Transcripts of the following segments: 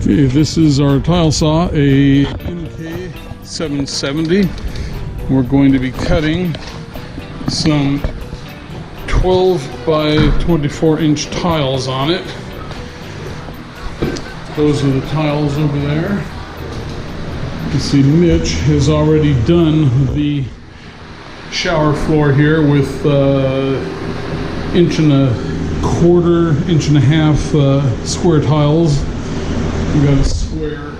Okay, this is our tile saw, a MK770. We're going to be cutting some 12 by 24 inch tiles on it. Those are the tiles over there. You see Mitch has already done the shower floor here with inch and a quarter, inch and a half square tiles. We got a square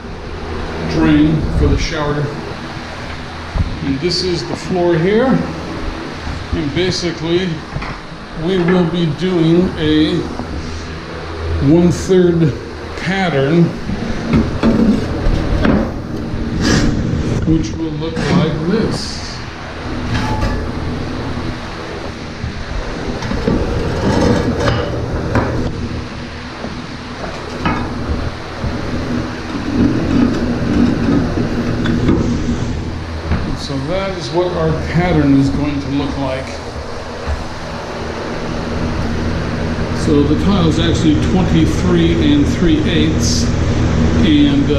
drain for the shower. And this is the floor here. And basically, we will be doing a 1/3 pattern, which will look like this. So that is what our pattern is going to look like. So the tile is actually 23 3/8, and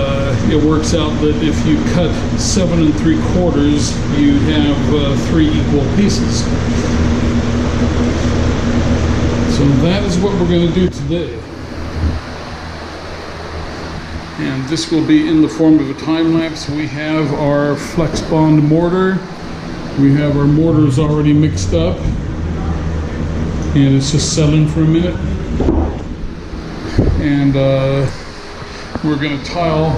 it works out that if you cut 7 3/4, you have 3 equal pieces. So that is what we're going to do today. And this will be in the form of a time lapse. We have our flex bond mortar. We have our mortars already mixed up, and it's just settling for a minute. And we're going to tile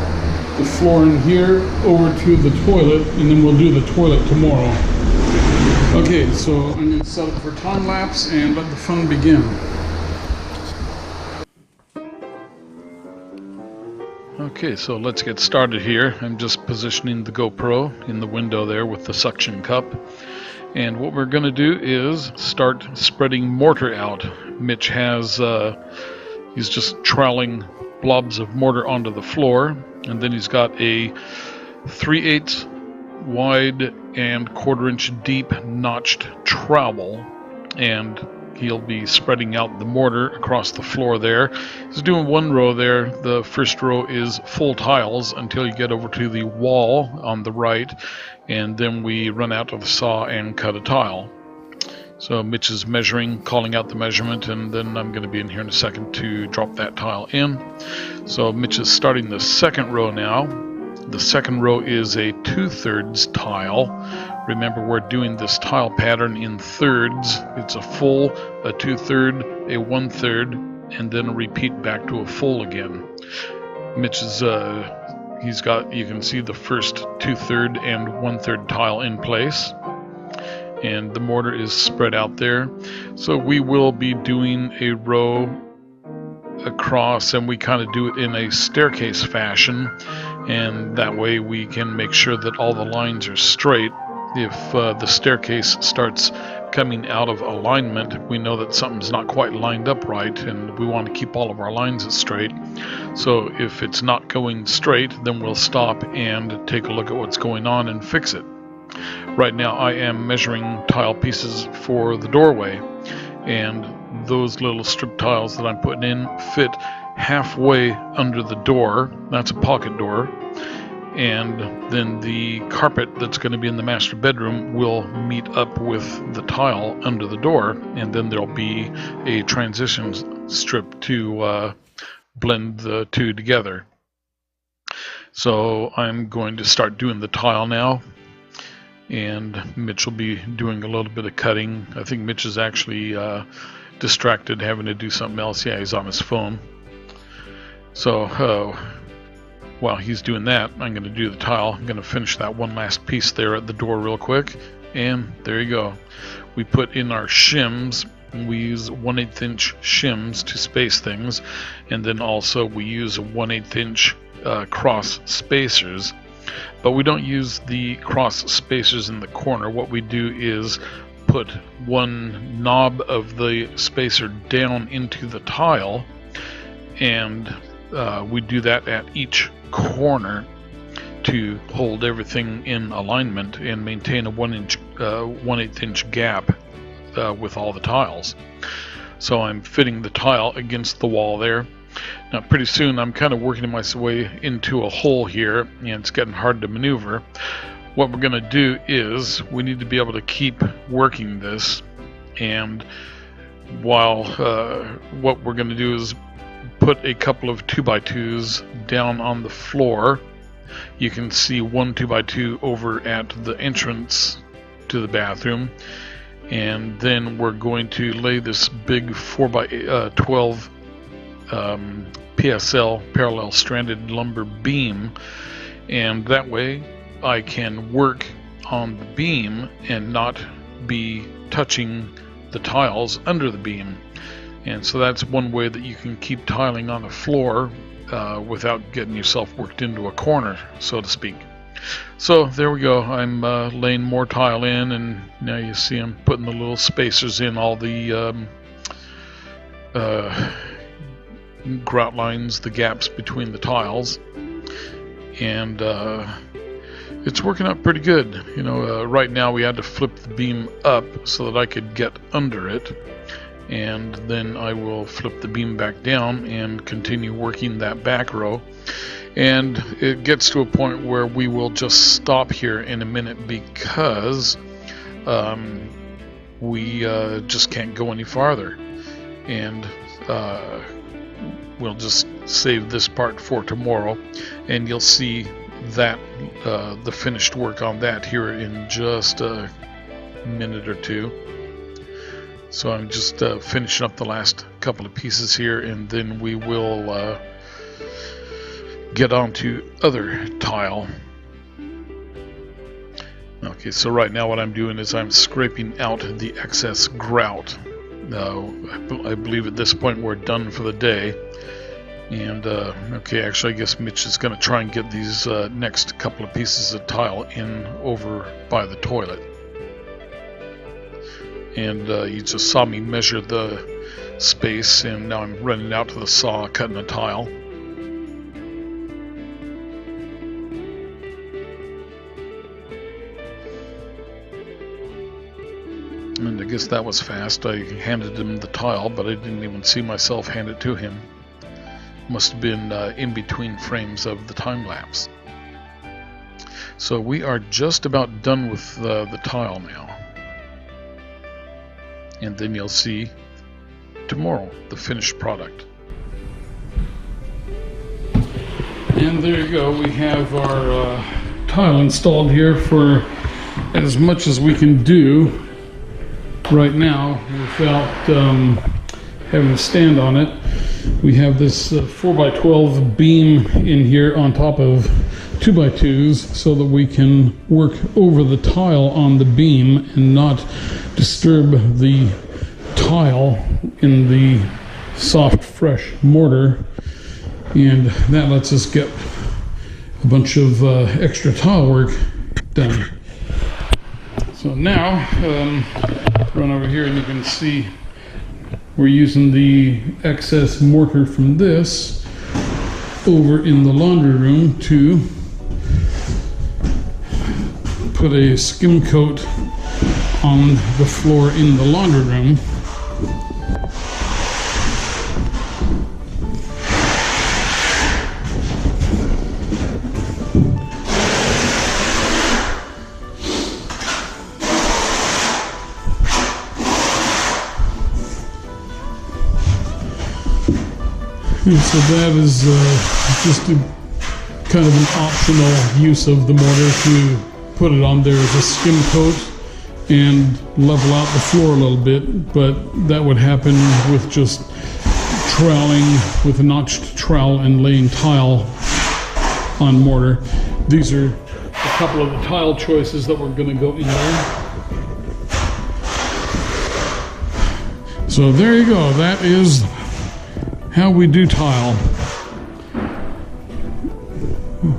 the floor in here over to the toilet, and then we'll do the toilet tomorrow. Okay, so I'm going to set it for time lapse and let the fun begin. Okay, so let's get started here. I'm just positioning the GoPro in the window there with the suction cup. And what we're going to do is start spreading mortar out. Mitch has, he's just troweling blobs of mortar onto the floor. And then he's got a 3/8 wide and 1/4 inch deep notched trowel. And he'll be spreading out the mortar across the floor there. He's doing one row there. The first row is full tiles until you get over to the wall on the right, and then we run out to the saw and cut a tile. So Mitch is measuring, calling out the measurement, and then I'm going to be in here in a second to drop that tile in. So Mitch is starting the second row now. The second row is a 2/3 tile. Remember, we're doing this tile pattern in thirds. It's a full, a 2/3, a 1/3, and then a repeat back to a full again. Mitch is, he's got, you can see the first 2/3 and 1/3 tile in place. And the mortar is spread out there. So we will be doing a row across, and we kind of do it in a staircase fashion. And that way we can make sure that all the lines are straight. If the staircase starts coming out of alignment, we know that something's not quite lined up right, and we want to keep all of our lines straight. So if it's not going straight, then we'll stop and take a look at what's going on and fix it. Right now I am measuring tile pieces for the doorway, and those little strip tiles that I'm putting in fit halfway under the door. That's a pocket door. And then the carpet that's going to be in the master bedroom will meet up with the tile under the door, and then there'll be a transition strip to blend the two together. So I'm going to start doing the tile now, and Mitch will be doing a little bit of cutting. I think Mitch is actually distracted, having to do something else. Yeah, he's on his phone. So while he's doing that, I'm going to do the tile. I'm going to finish that one last piece there at the door real quick, and there you go. We put in our shims. We use 1/8 inch shims to space things, and then also we use 1/8 inch cross spacers, but we don't use the cross spacers in the corner. What we do is put one knob of the spacer down into the tile, and we do that at each corner to hold everything in alignment and maintain a 1/8 inch gap with all the tiles. So I'm fitting the tile against the wall there, Now pretty soon I'm kind of working my way into a hole here, and it's getting hard to maneuver. What we're going to do is we need to be able to keep working this, and while what we're going to do is put a couple of 2x2s down on the floor. You can see one 2x2 over at the entrance to the bathroom, and then we're going to lay this big 4x12 PSL, parallel stranded lumber beam, and that way I can work on the beam and not be touching the tiles under the beam. And so that's one way that you can keep tiling on the floor without getting yourself worked into a corner, so to speak. So there we go. I'm laying more tile in, and now you see I'm putting the little spacers in all the grout lines, the gaps between the tiles, and it's working out pretty good. You know, right now we had to flip the beam up so that I could get under it, and then I will flip the beam back down and continue working that back row. And it gets to a point where we will just stop here in a minute because we just can't go any farther, and we'll just save this part for tomorrow, and you'll see that the finished work on that here in just a minute or two. So I'm just finishing up the last couple of pieces here, and then we will get on to other tile. Okay, so right now what I'm doing is I'm scraping out the excess grout. I believe at this point we're done for the day. And okay, actually I guess Mitch is going to try and get these next couple of pieces of tile in over by the toilet. And you just saw me measure the space, and now I'm running out to the saw, cutting a tile. And I guess that was fast. I handed him the tile, but I didn't even see myself hand it to him. Must have been in between frames of the time lapse. So we are just about done with the tile now. And then you'll see tomorrow the finished product. And there you go, we have our tile installed here for as much as we can do right now without having to stand on it. We have this 4x12 beam in here on top of 2x2s so that we can work over the tile on the beam and not disturb the tile in the soft, fresh mortar. And that lets us get a bunch of extra tile work done. So now, run over here and you can see we're using the excess mortar from this over in the laundry room to put a skim coat on the floor in the laundry room. And so that is just a kind of an optional use of the mortar to put it on there as a skim coat and level out the floor a little bit, but that would happen with just troweling with a notched trowel and laying tile on mortar. These are a couple of the tile choices that we're going to go in there. So there you go, that is how we do tile.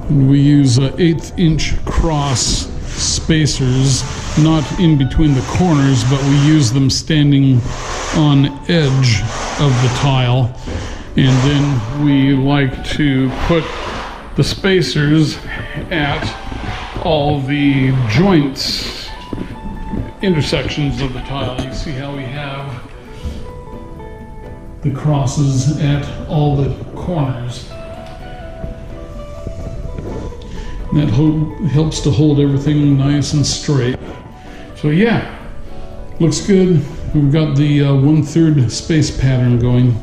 We use 1/8 inch cross spacers, not in between the corners, but we use them standing on edge of the tile. And then we like to put the spacers at all the joints, intersections of the tile. You see how we have the crosses at all the corners. That helps to hold everything nice and straight. So yeah, looks good. We've got the 1/3 space pattern going.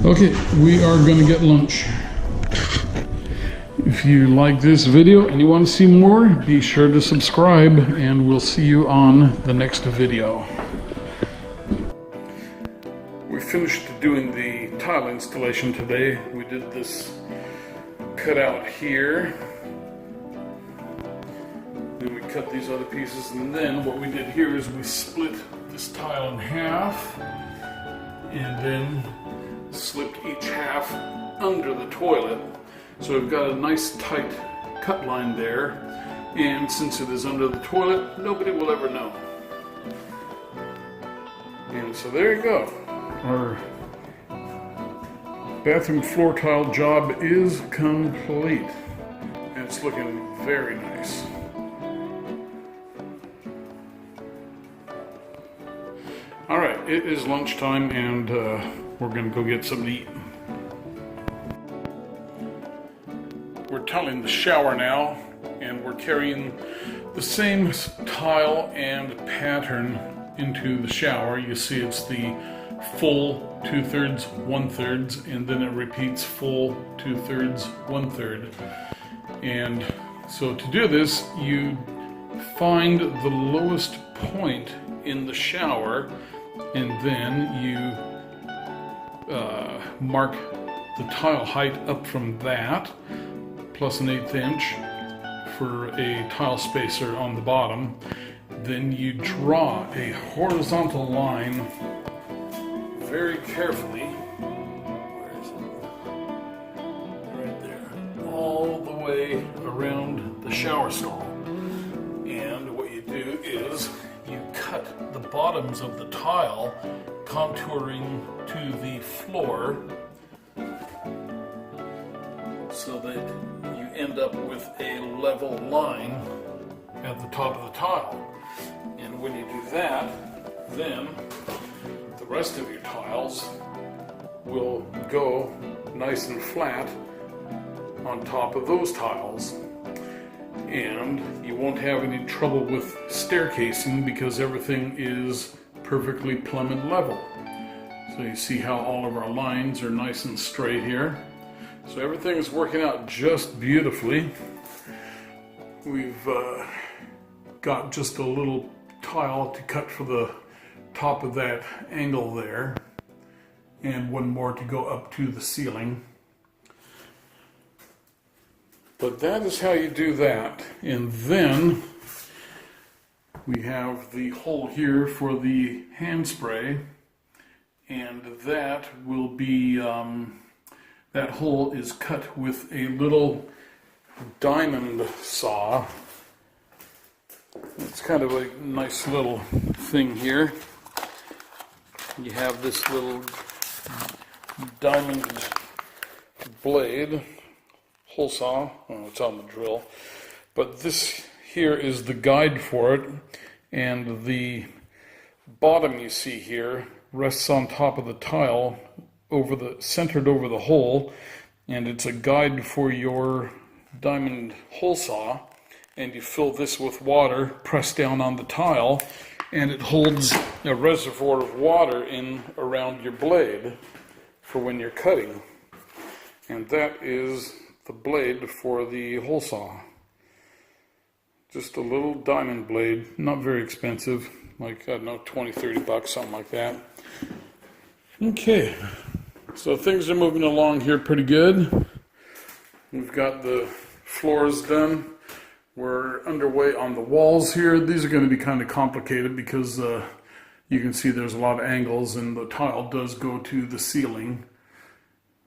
Okay, we are gonna get lunch. If you like this video and you want to see more, be sure to subscribe, and we'll see you on the next video. We finished doing the tile installation today. We did this cutout here. Then we cut these other pieces, and then what we did here is we split this tile in half and then slipped each half under the toilet. So we've got a nice tight cut line there, and since it is under the toilet, nobody will ever know. And so there you go. Our bathroom floor tile job is complete. And it's looking very nice. Alright, it is lunchtime, and we're going to go get something to eat. We're tiling the shower now, and we're carrying the same tile and pattern into the shower. You see it's the full 2/3, 1/3, and then it repeats full 2/3, 1/3. And so to do this, you find the lowest point in the shower, and then you mark the tile height up from that, plus an 1/8 inch for a tile spacer on the bottom. Then you draw a horizontal line very carefully. Where is it? Right there. All the way around the shower stall. And what you do is you cut the bottoms of the tile, contouring to the floor, so that you end up with a level line at the top of the tile. And when you do that, then the rest of your tiles will go nice and flat on top of those tiles. And you won't have any trouble with staircasing because everything is perfectly plumb and level. So you see how all of our lines are nice and straight here. So everything is working out just beautifully. We've got just a little tile to cut for the top of that angle there, and one more to go up to the ceiling. But that is how you do that. And then we have the hole here for the hand spray, and that will be that hole is cut with a little diamond saw. It's kind of a nice little thing here. You have this little diamond blade, hole saw. Oh, it's on the drill. But this here is the guide for it, and the bottom you see here rests on top of the tile, centered over the hole, and it's a guide for your diamond hole saw. And you fill this with water, press down on the tile, and it holds a reservoir of water in around your blade for when you're cutting. And that is the blade for the hole saw. Just a little diamond blade, not very expensive, like, I don't know, 20, 30 bucks, something like that. Okay, so things are moving along here pretty good. We've got the floors done. We're underway on the walls here. These are going to be kind of complicated because you can see there's a lot of angles, and the tile does go to the ceiling.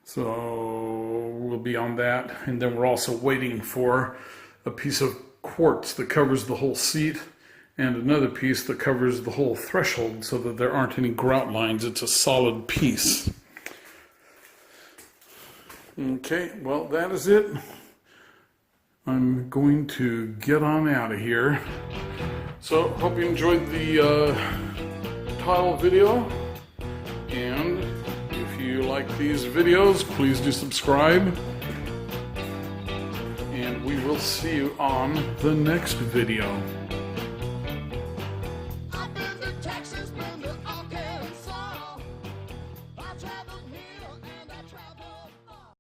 So we'll be on that. And then we're also waiting for a piece of quartz that covers the whole seat, and another piece that covers the whole threshold so that there aren't any grout lines. It's a solid piece. Okay, well, that is it. I'm going to get on out of here. So, hope you enjoyed the tile video, and like these videos, please do subscribe. And we will see you on the next video.